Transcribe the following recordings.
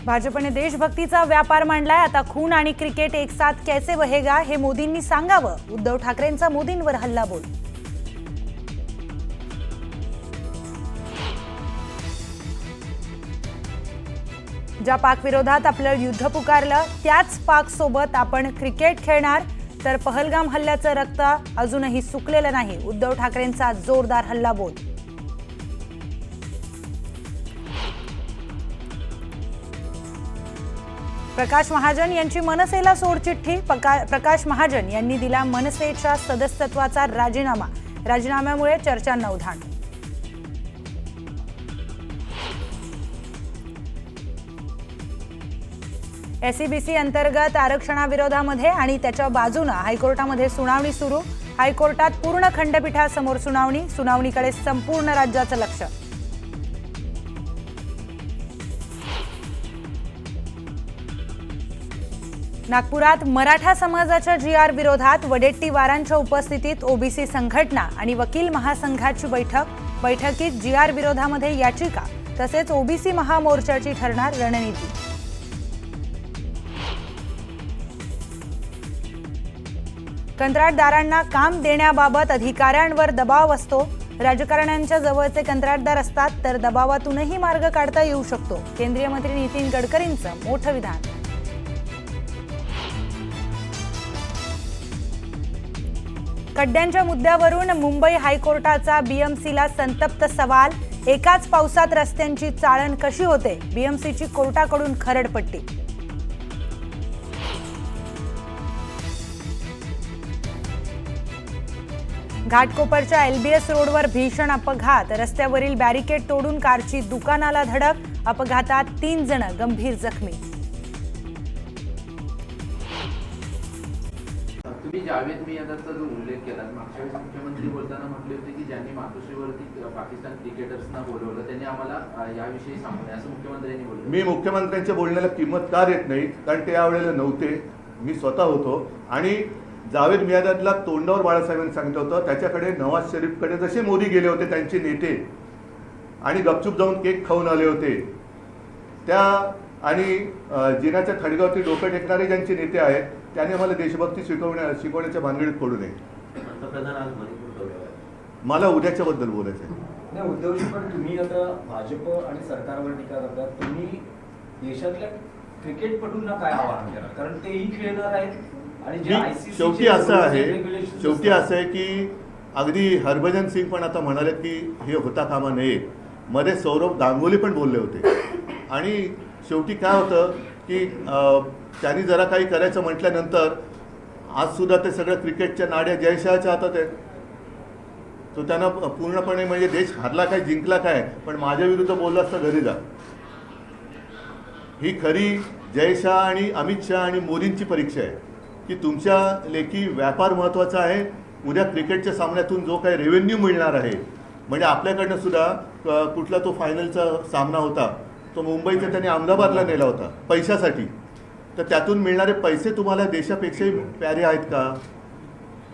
भाजपने देशभक्तीचा व्यापार मांडलाय। आता खून आणि क्रिकेट एक साथ कैसे बहेगा हे मोदींनी सांगावं। उद्धव ठाकरेंचा मोदींवर हल्लाबोल। ज्या पाक विरोधात आपलं युद्ध पुकारलं त्याच पाक सोबत आपण क्रिकेट खेळणार, तर पहलगाम हल्ल्याचं रक्त अजूनही सुकलेलं नाही। उद्धव ठाकरेंचा जोरदार हल्लाबोल। प्रकाश महाजन यांची मनसेला सोडचिठ्ठी। प्रकाश महाजन यांनी दिला मनसेच्या सदस्यत्वाचा राजीनामा। राजीनाम्यामुळे चर्चांना उधाण। एसईबीसी अंतर्गत आरक्षणाविरोधामध्ये आणि त्याच्या बाजूने हायकोर्टामध्ये सुनावणी सुरू। हायकोर्टात पूर्ण खंडपीठासमोर सुनावणीकडे संपूर्ण राज्याचं लक्ष। नागपुरात मराठा समाजाच्या जीआर विरोधात वडेट्टीवारांच्या उपस्थितीत ओबीसी संघटना आणि वकील महासंघाची बैठकीत जीआर विरोधामध्ये याचिका तसेच ओबीसी महामोर्चाची ठरणार रणनीती। कंत्राटदारांना काम देण्याबाबत अधिकाऱ्यांवर दबाव असतो। राजकारण्यांच्या जवळचे कंत्राटदार असतात तर दबावातूनही मार्ग काढता येऊ शकतो। केंद्रीय मंत्री नितीन गडकरींचं मोठं विधान। खड्ड्यांच्या मुद्द्यावरून मुंबई हायकोर्टाचा बीएमसीला संतप्त सवाल। एकाच पावसात रस्त्यांची चाळण कशी होते? बीएमसीची कोर्टाकडून खरडपट्टी। घाटकोपरच्या एलबीएस रोडवर भीषण अपघात। रस्त्यावरील बॅरिकेड तोडून कारची दुकानाला धडक। अपघातात 3 जण गंभीर जखमी। तुम्ही जावेद मियादाचा जो उल्लेख केला, मागच्या वेळेस मुख्यमंत्री बोलताना म्हटले होते की ज्यांनी मातोश्रीवरती पाकिस्तान क्रिकेटर्सना बोलवलं त्यांनी आम्हाला याविषयी सांगू नये, असं मुख्यमंत्र्यांनी बोललं। मी मुख्यमंत्र्यांच्या बोलण्याला किंमत का देत नाही, कारण ते यावेळेला नव्हते, मी स्वतः होतो। आणि जावेद मियादादला तोंडावर बाळासाहेबांनी सांगितलं होतं, त्याच्याकडे नवाज शरीफकडे जसे मोदी गेले होते त्यांचे नेते आणि गपचूप जाऊन केक खाऊन आले होते, त्या आणि जिनाच्या थडग्यावरती डोकं टेकणारे ज्यांचे नेते आहेत त्यांनी आम्हाला देशभक्ती शिकवण्याच्या भानगडीत पडू नये। पंतप्रधान आज मणिपूर दौऱ्यावर आहेत। मला उद्याच्या बद्दल बोलायचं आहे। नाही उद्धवजी, पण तुम्ही आता भाजप आणि सरकारवर टीका करतात, तुम्ही देशातल्या क्रिकेटपटूंना काय आवाहन करा? कारण तेही खेळणार आहेत आणि जे ICC शेवटी असं आहे की अगदी हरभजन सिंग पण आता म्हणाले की हे होता कामा नये। मध्ये सौरभ गांगुली पण बोलले होते। आणि शेवटी काय होतं की त्यांनी जरा काही करायचं म्हटल्यानंतर आज सुद्धा ते सगळं क्रिकेटच्या नाड्या जयशाहच्या हातात आहेत। तो त्यांना पूर्णपणे म्हणजे देश हारला काय जिंकला काय, पण माझ्या विरुद्ध बोलला असता घरी जा। ही खरी जयशाह आणि अमित शहा आणि मोदींची परीक्षा आहे की तुमच्या लेखी व्यापार महत्त्वाचा आहे। उद्या क्रिकेटच्या सामन्यातून जो काही रेव्हेन्यू मिळणार आहे, म्हणजे आपल्याकडनं सुद्धा कुठला तो फायनलचा सामना होता तो मुंबईचा त्यांनी अहमदाबादला नेला होता पैशासाठी, तर त्यातून मिळणारे पैसे तुम्हाला देशापेक्षाही प्यारे आहेत का?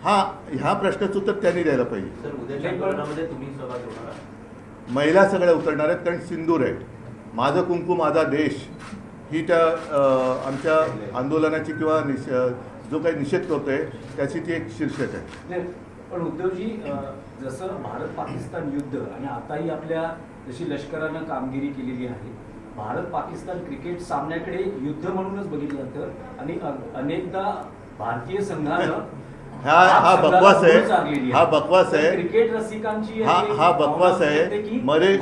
ह्या प्रश्नाचं उत्तर त्यांनी द्यायला पाहिजे। सर, उद्याच्या आंदोलनामध्ये तुम्ही सहभागी होणार? महिला सगळ्या उतरणार आहेत, कारण सिंदूर आहेत। माझं कुंकू माझा देश ही त्या आमच्या आंदोलनाची किंवा जो काही निषेध करतोय त्याची ती एक शीर्षक आहे। पण उद्धवजी, जसं भारत पाकिस्तान युद्ध आणि आताही आपल्या जशी लष्करानं कामगिरी केलेली आहे, भारत पाकिस्तान क्रिकेट सामन्याकडे युद्ध म्हणूनच बघितलं जातं आणि अनेकदा भारतीय संघानं हा बकवास आहे क्रिकेट रसिकांची हा बकवास आहे। मध्ये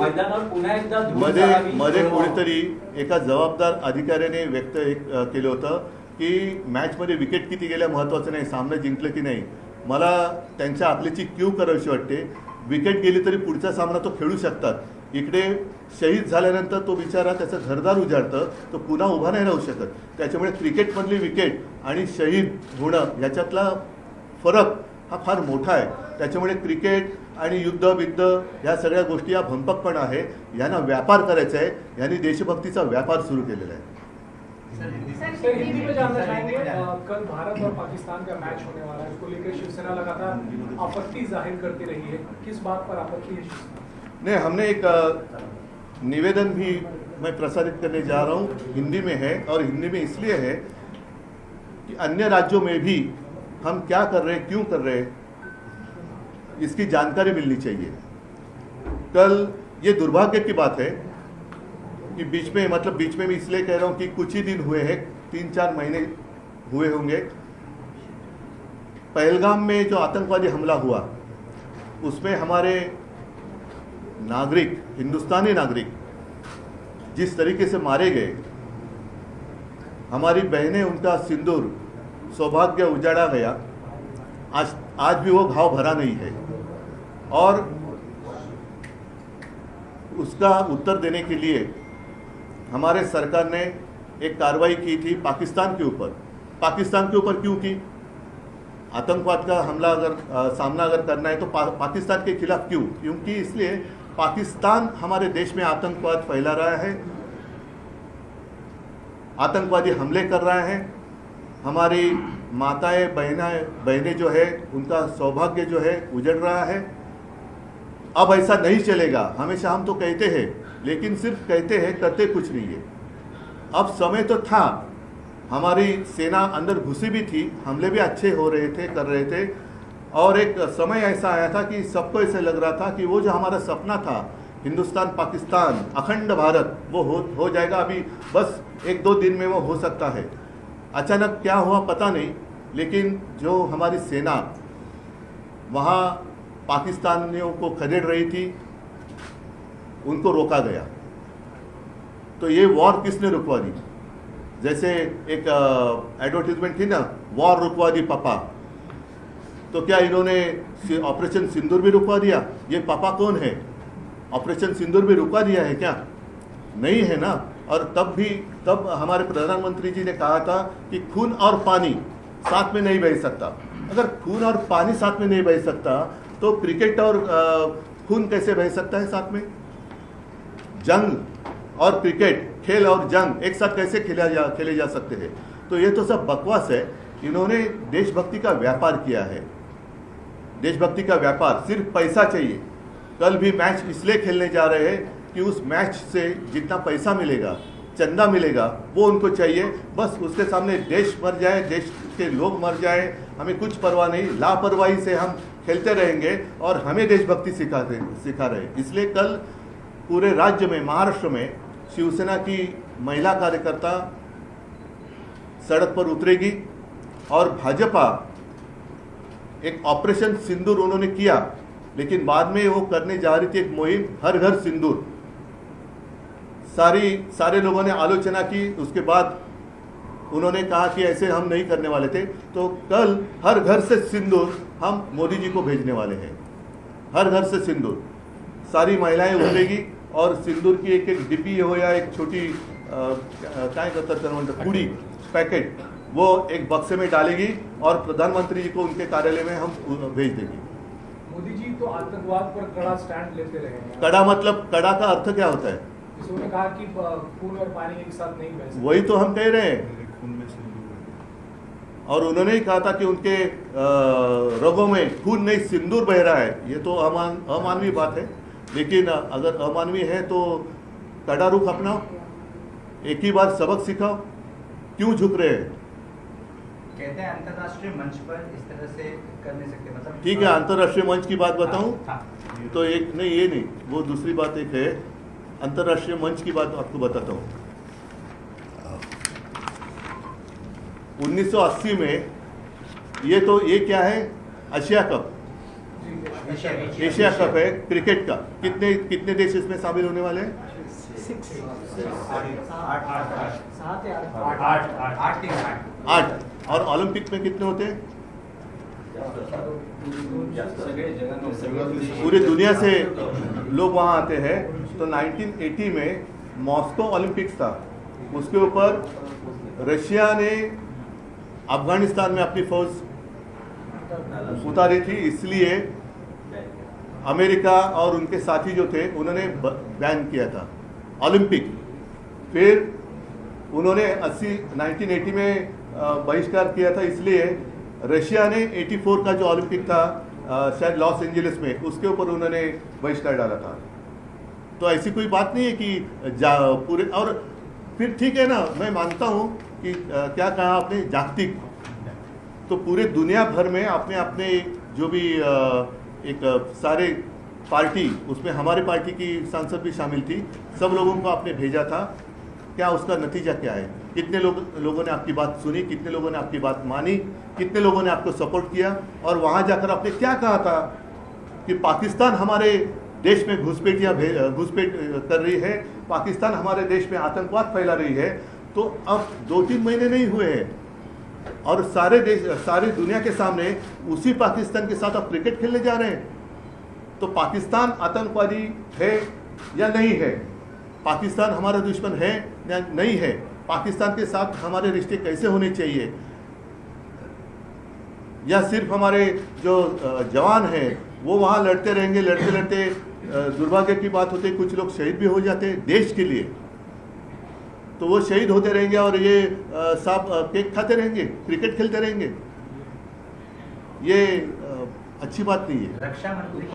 कोणीतरी एका जबाबदार अधिकाऱ्याने व्यक्त केलं होतं की मॅचमध्ये विकेट किती गेल्या महत्त्वाचं नाही, सामना जिंकलं की नाही। मला त्यांच्या अकलेची क्यू करावीशी वाटते। विकेट गेली तरी पुढचा सामना तो खेळू शकतात। इकडे शहीद झाल्यानंतर तो बिचारा त्याचं घरदार उजाडतं, तो पुन्हा उभा नाही राहू शकत। त्याच्यामुळे क्रिकेटमधली विकेट आणि शहीद होणं याच्यातला फरक हा फार मोठा आहे। त्याच्यामुळे क्रिकेट आणि युद्ध ह्या सगळ्या गोष्टी या भंपकपणा आहे। यांना व्यापार करायचा आहे, यांनी देशभक्तीचा व्यापार सुरू केलेला आहे। सर, हिंदी में जानना चाहेंगे, कल भारत और पाकिस्तान का मैच होने वाला है, इसको लेकर शिवसेना लगातार आपत्ति जाहिर करती रही है, किस बात पर आपत्ति है? नहीं, हमने एक निवेदन भी मैं प्रसारित करने जा रहा हूँ हिंदी में है, और हिंदी में इसलिए है कि अन्य राज्यों में भी हम क्या कर रहे हैं, क्यों कर रहे हैं, इसकी जानकारी मिलनी चाहिए। कल ये दुर्भाग्य की बात है कि बीच में मैं इसलिए कह रहा हूँ कि कुछ ही दिन हुए हैं, 3-4 महीने हुए होंगे, पहलगाम में जो आतंकवादी हमला हुआ उसमें हमारे नागरिक, हिंदुस्तानी नागरिक जिस तरीके से मारे गए, हमारी बहनें, उनका सिंदूर, सौभाग्य उजाड़ा गया, आज भी वो घाव भरा नहीं है। और उसका उत्तर देने के लिए हमारे सरकार ने एक कार्रवाई की थी पाकिस्तान के ऊपर। पाकिस्तान के ऊपर क्यों की? आतंकवाद का हमला सामना अगर करना है तो पाकिस्तान के खिलाफ क्यों? क्योंकि इसलिए पाकिस्तान हमारे देश में आतंकवाद फैला रहा है, आतंकवादी हमले कर रहा है, हमारी माताएं बहनें जो है उनका सौभाग्य जो है उजड़ रहा है। अब ऐसा नहीं चलेगा, हमेशा हम तो कहते हैं, लेकिन सिर्फ कहते हैं, करते कुछ नहीं है। अब समय तो था, हमारी सेना अंदर घुसी भी थी, हमले भी अच्छे हो रहे थे, कर रहे थे, और एक समय ऐसा आया था कि सबको ऐसे लग रहा था कि वो जो हमारा सपना था हिंदुस्तान पाकिस्तान अखंड भारत, वो हो जाएगा, अभी बस 1-2 दिन में वो हो सकता है। अचानक क्या हुआ पता नहीं, लेकिन जो हमारी सेना वहाँ पाकिस्तानियों को खदेड़ रही थी, उनको रोका गया। तो ये वॉर किसने रुकवा दी? जैसे एक एडवर्टीजमेंट थी ना, वॉर रुकवा दी पापा, तो क्या इन्होंने ऑपरेशन सिंदूर भी रुकवा दिया? ये पापा कौन है? ऑपरेशन सिंदूर भी रुकवा दिया है क्या? नहीं है ना। और तब हमारे प्रधानमंत्री जी ने कहा था कि खून और पानी साथ में नहीं बह सकता। अगर खून और पानी साथ में नहीं बह सकता तो क्रिकेट और खून कैसे बह सकता है साथ में? जंग और क्रिकेट, खेल और जंग एक साथ कैसे खेले जा सकते हैं? तो ये तो सब बकवास है। इन्होंने देशभक्ति का व्यापार किया है, देशभक्ति का व्यापार, सिर्फ पैसा चाहिए। कल भी मैच इसलिए खेलने जा रहे हैं कि उस मैच से जितना पैसा मिलेगा, चंदा मिलेगा, वो उनको चाहिए। बस उसके सामने देश मर जाए, देश के लोग मर जाए, हमें कुछ परवाह नहीं। लापरवाही से हम खेलते रहेंगे और हमें देशभक्ति सिखा रहे। इसलिए कल पूरे राज्य में, महाराष्ट्र में शिवसेना की महिला कार्यकर्ता सड़क पर उतरेगी और भाजपा एक ऑपरेशन सिंदूर उन्होंने किया, लेकिन बाद में वो करने जा रही थी एक मुहिम हर घर सिंदूर। सारे लोगों ने आलोचना की, उसके बाद उन्होंने कहा कि ऐसे हम नहीं करने वाले थे। तो कल हर घर से सिंदूर हम मोदी जी को भेजने वाले हैं। हर घर से सिंदूर, सारी महिलाएं उतरेगी और सिंदूर की एक डिब्बी हो या एक छोटी काय करतात पूड़ी पैकेट, वो एक बक्से में डालेगी और प्रधानमंत्री जी को उनके कार्यालय में हम भेज देंगे। मोदी जी तो आतंकवाद पर कड़ा स्टैंड लेते रहे हैं। कड़ा मतलब, कड़ा का अर्थ क्या होता है? उन्होंने कहा कि खून और पानी एक साथ नहीं बह सकते। वही तो हम कह रहे हैं। और उन्होंने ही कहा था कि उनके रगों में खून नहीं सिंदूर बह रहा है। ये तो अमानवीय बात है, लेकिन अगर अमानवीय है तो कड़ा रुख अपनाओ, एक ही बार सबक सिखाओ। क्यों झुक रहे हैं? कहते हैं अंतर्राष्ट्रीय मंच पर इस तरह से कर नहीं सकते, मतलब ठीक है, अंतर्राष्ट्रीय मंच की बात बताऊं तो एक नहीं, ये नहीं, वो दूसरी बात एक है। अंतर्राष्ट्रीय मंच की बात आपको बताता हूँ। 1980 में ये क्या है? एशिया कप, एशिया कप है क्रिकेट का। कितने देश इसमें शामिल होने वाले हैं? 8। और ओलंपिक में कितने होते हैं? पूरी दुनिया से लोग वहाँ आते हैं। तो 1980 में मॉस्को ओलंपिक्स था, उसके ऊपर रशिया ने अफगानिस्तान में अपनी फौज उतारी थी, इसलिए अमेरिका और उनके साथी जो थे उन्होंने बैन किया था ओलंपिक। फिर उन्होंने 1980 में बहिष्कार किया था, इसलिए रशिया ने 84 का जो ओलंपिक था शायद लॉस एंजलिस में, उसके ऊपर उन्होंने बहिष्कार डाला था। तो ऐसी कोई बात नहीं है कि पूरे, और फिर ठीक है ना, मैं मानता हूँ कि क्या कहा आपने, जागतिक, तो पूरे दुनिया भर में आपने अपने जो भी एक सारे पार्टी, उसमें हमारे पार्टी की सांसद भी शामिल थी, सब लोगों को आपने भेजा था। क्या उसका नतीजा क्या है? कितने लोगों ने आपकी बात सुनी, कितने लोगों ने आपकी बात मानी, कितने लोगों ने आपको सपोर्ट किया? और वहाँ जाकर आपने क्या कहा था कि पाकिस्तान हमारे देश में घुसपैठ कर रही है, पाकिस्तान हमारे देश में आतंकवाद फैला रही है। तो अब 2-3 महीने नहीं हुए हैं और सारी दुनिया के सामने उसी पाकिस्तान के साथ आप क्रिकेट खेलने जा रहे हैं। तो पाकिस्तान आतंकवादी है या नहीं है? पाकिस्तान हमारा दुश्मन है या नहीं है? पाकिस्तान के साथ हमारे रिश्ते कैसे होने चाहिए? या सिर्फ हमारे जो जवान हैं वो वहाँ लड़ते रहेंगे, लड़ते लड़ते दुर्भाग्य की बात होती है कुछ लोग शहीद भी हो जाते हैं देश के लिए, तो वो शहीद होते रहेंगे और ये सब केक खाते रहेंगे, क्रिकेट खेलते रहेंगे। ये अच्छी बात नहीं है। रक्षा मंत्री